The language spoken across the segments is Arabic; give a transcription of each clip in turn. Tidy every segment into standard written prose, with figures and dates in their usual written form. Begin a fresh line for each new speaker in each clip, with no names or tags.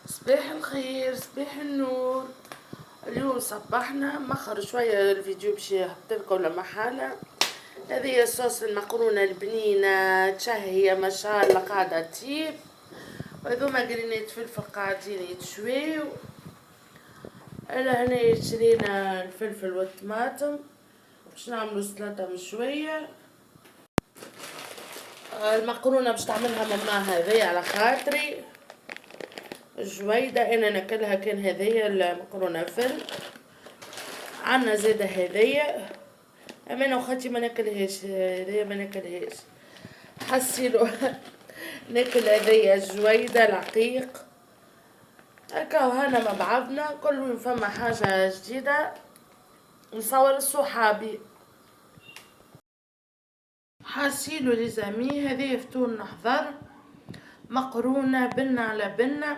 صباح الخير، صباح النور. اليوم صبحنا مخر شوية الفيديو باش يهبطلكم لما حالة. هذه صوص المقرونة البنينة تشهية ما شاء الله قاعدة تطيب، وهذوما قرينات فلفل قاعدين يتشويو. انا هنا شرينا الفلفل والطماطم باش نعملو سلطة مشوية. المقرونة باش تعملها ماما هذيا على خاطري جويدة، انا ناكلها كان هذيا المقرونة فل. عنا زادة هذيا، اما انا وخاتي ما ناكلهاش هذيا، ما ناكلهاش. حسيلو ناكل هذيا جويدة العقيق. هكا وهنا مع بعضنا كل يوم فما حاجة جديدة نصور صحابي. حاسيلو لي زامي هذه فطور نحضر مقرونة بنة على بنة،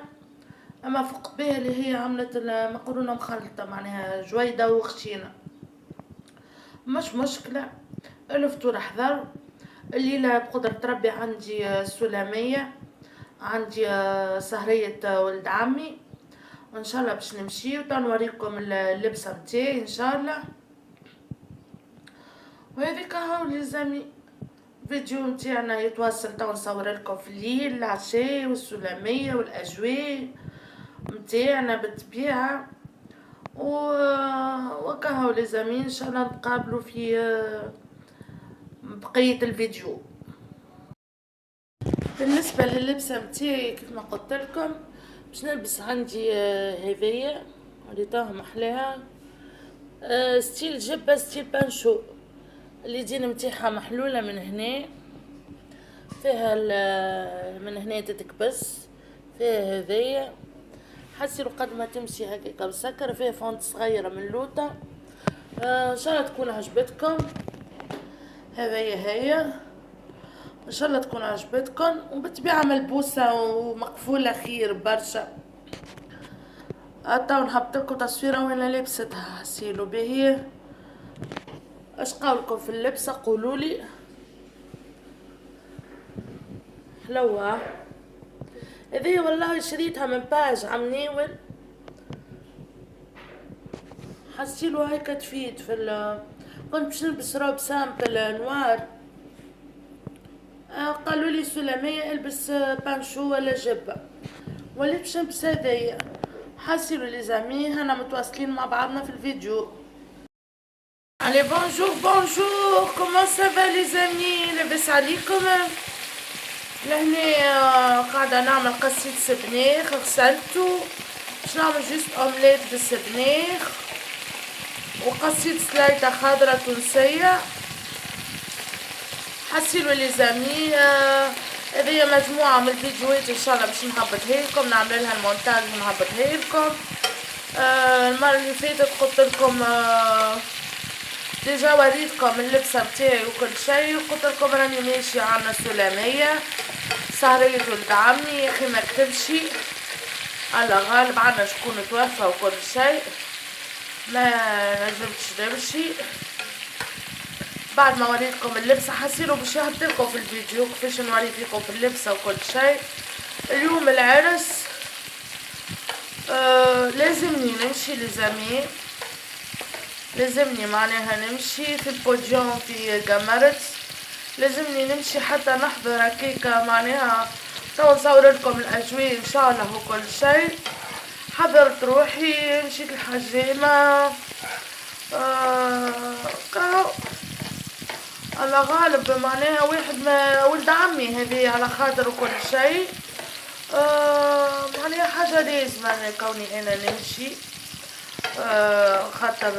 اما فوق بها اللي هي عملت المقرونة مخلطة معناها جويدة وخشينة، مش مشكلة. الفطور حضر الليلة بقدرة ربي عندي سلامية، عندي سهرية ولد عمي، وان شاء الله باش نمشي وتنوريكم اللبسة متاعي ان شاء الله. وهذيك هاو لزامي فيديو متاعنا يتواصل تو نصور لكم في الليل العشاء والسلامية والاجواء متاعنا بالطبيعة. وكهو لزامي ان شاء الله نتقابلوا في بقية الفيديو. بالنسبة لللبسة متاعي كيف ما قلت لكم باش نلبس عندي هذيا اللي تاه محلاها، ستيل جبة ستيل بانشو، اليدين متاعها محلولة من هنا، فيها من هنا تتكبس، فيها هذيا حسيلو قد ما تمشي هكاكا مسكرة، فيها فونت صغيرة من لوطة. ان شاء الله تكون عجبتكم. هي ان شاء الله تكون عجبتكم، وبالطبيعة ملبوسة ومقفولة خير برشا. تو نهبطلكوا تصويرة وانا لابستها حسيلو باهي. اش قولكم في اللبسة؟ قولولي. حلوة هذه والله، شريتها من باج عم ناول، حسيلو هيك تفيد في كنت باش نلبس روب سامبل نوار، قالوا لي سلامية البس بانشو ولا جبة، وليت باش نلبس هذيا. حاسيلو لي زامي هنا متواصلين مع بعضنا في الفيديو. علي بونجور بونجور، كومون سافا لي زامي؟ لاباس عليكم؟ لهنا قاعدة نعمل قصيد سبناخ غسلتو باش نعمل جوست اومليت بالسبناخ وقصيد سلايطة خضرا تونسية. حسيلو لي زامي هذه مجموعة من الفيديوهات ان شاء الله باش نهبطها لكم، نعمل لها المونتاج ونهبطها لكم. المرة اللي فاتت قلت لكم ديجا وريتكم اللبسة بتاعي وكل شيء، قلت لكم راني ماشية عاملة سلامية سهرية ولد عمي. يا اخي ما كتبشي الله غالب، عنا شكون توفى وكل شيء ما نجمتش نمشي. بعد ما وريتكم اللبسة حسيلو باش يهبطلكم في الفيديو كيفاش نوري فيكم في اللبسة وكل شيء. اليوم العرس لازمني نمشي لزامي، لازمني معناها نمشي في البوديوم في قمرت، لازمني نمشي حتى نحضر هكاكا معناها تو نصور لكم الاجواء ان شاء الله وكل شيء. حضرت روحي مشيت الحجامة كاو الله غالب معناها واحد ما ولد عمي هذه على خاطر وكل شيء. معناها حاجة لازمة كوني انا نمشي خاطر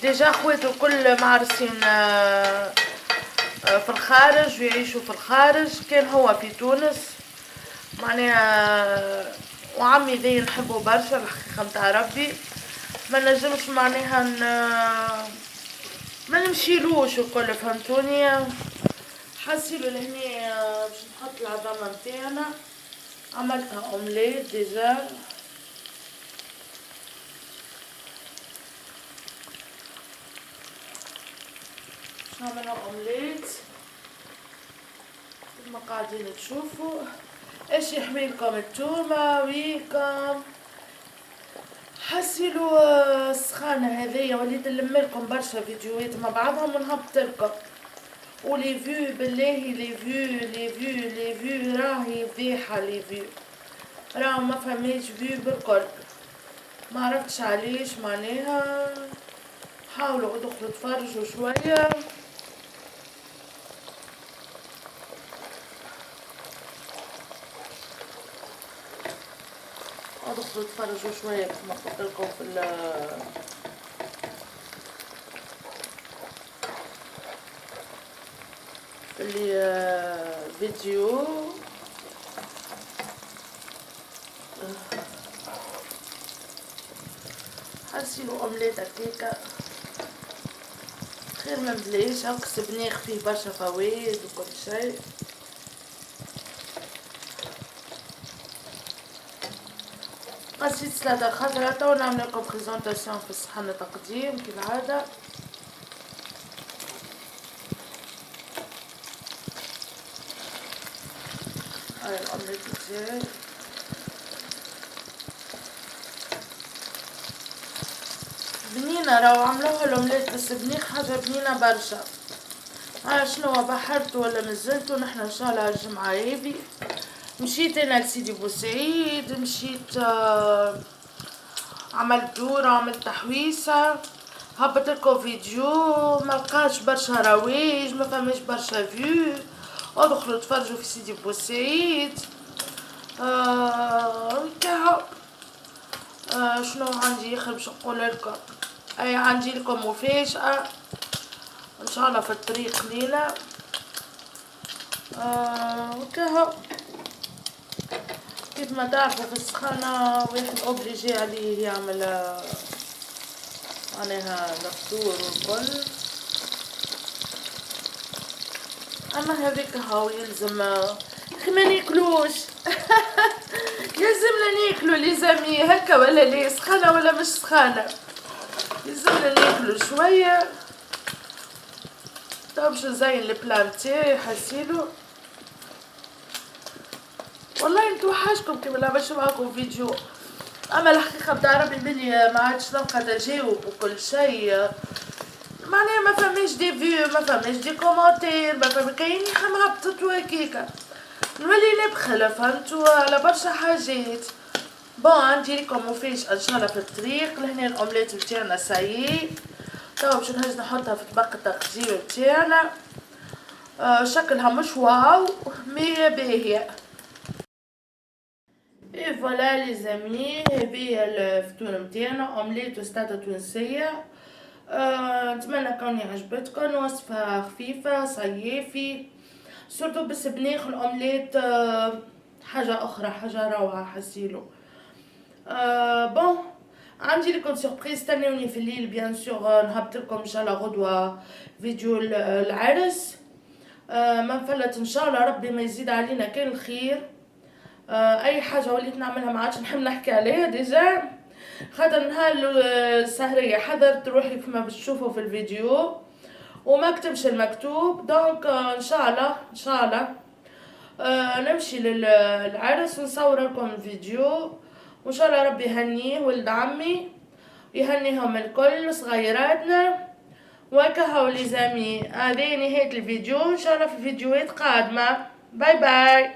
ديجا خواتو كل معرسين في الخارج ويعيشوا في الخارج، كان هو في تونس معناها، وعمي ذي نحبه برشا الحقيقة متاع ربي، ما نجمش معناها ما نمشيلوش وكل فهمتوني. حسيلو لهنا باش نحط العظامة متاعنا، عملتها اومليت ديجا. باش نعملها اومليت كما قاعدين تشوفوا. ايش يحميلكم التومة ويكم حسيلو السخانة هذيا، وليت نلملكم برشا فيديوهات مع بعضهم ونهبط لكم. ولي فيو بالله، لي فيو لي فيو لي فيو راهي فضيحة، لي فيو راهو ما فماش فيو بالكل، ما عرفتش علاش معناها. حاولوا ادخلوا تفرجوا شوية. ادخلوا تفرجوا شوية كما قلت لكم في الفيديو. حسيلو اومليت هكاكا خير من بلاش، هاك السبناخ فيه برشا فوائد وكل شيء. قصيت سلطة خضرا، تو نعمل لكم بريزونطاسيون في الصحن تقديم كالعادة. هاي الأومليت تاعي بنينة، راهو عملوها الأومليت بالسبنيخ حاجة بنينة برشا. ها شنو بحرت ولا نزلتو نحنا ان شاء الله الجمعة هذي. مشيت انا لسيدي بوسعيد، مشيت عملت دورة، عملت تحويسة، هبط لكم فيديو ملقاش برشا رواج، ما فماش برشا فيو. ادخلوا تفرجوا في سيدي بوسعيد. كهو شنو عندي اخر باش نقول لكم؟ اي عندي لكم مفاجأة ان شاء الله في الطريق ليلة. كهو كيف ما تعرفوا في السخانة واحد اوبليجي عليه يعمل معناها الفطور والكل. اما هذيك هاو يلزم ما ناكلوش يلزمنا ناكلو لي زامي هكا ولا لي سخانة ولا مش سخانة، يلزمنا ناكلو شوية. تو باش نزين البلان تاعي حسيلو. والله انتو وحشكم كيما لا باش معاكم فيديو، اما الحقيقه بتاع ربي بلي ما عادش نلقى تجاوب وكل شيء، معناها ما فماش دي فيو، ما فماش دي كومونتير، ما فما كاين هبطت وهكاكا نولي نبخل فهمتو على برشا حاجات. بون عندي لكم مفاجأة ان شاء الله في الطريق. لهنا الاومليت بتاعنا سايي، توا باش نهز نحطها في طبق التقديم بتاعنا. شكلها مش واو مي باهية. اي فوالا لي زامي، هذه الفطور نتاعنا اومليت وستادة تونسية. نتمنى كوني عجبتكم، وصفة خفيفة صيافي سورتو بالسبناخ الاومليت. حاجة اخرى، حاجة روعة حسيلو. بون عندي لكم سوربريز، استنوني في الليل بيان سور نهبط لكم ان شاء الله غدوة فيديو العرس. ما نفلت ان شاء الله، ربي ما يزيد علينا كل الخير. اي حاجه وليت نعملها ما عادش نحب نحكي عليها ديجا، خاطر نهار السهريه حضرت روحي كما باش تشوفوا في الفيديو وما كتبش المكتوب. دونك ان شاء الله ان شاء الله نمشي للعرس ونصور لكم الفيديو، وان شاء الله ربي يهنيه ولد عمي يهنيهم الكل صغيراتنا. وكهو لي زامي، هذه نهايه الفيديو، ان شاء الله في فيديوهات قادمه. باي باي.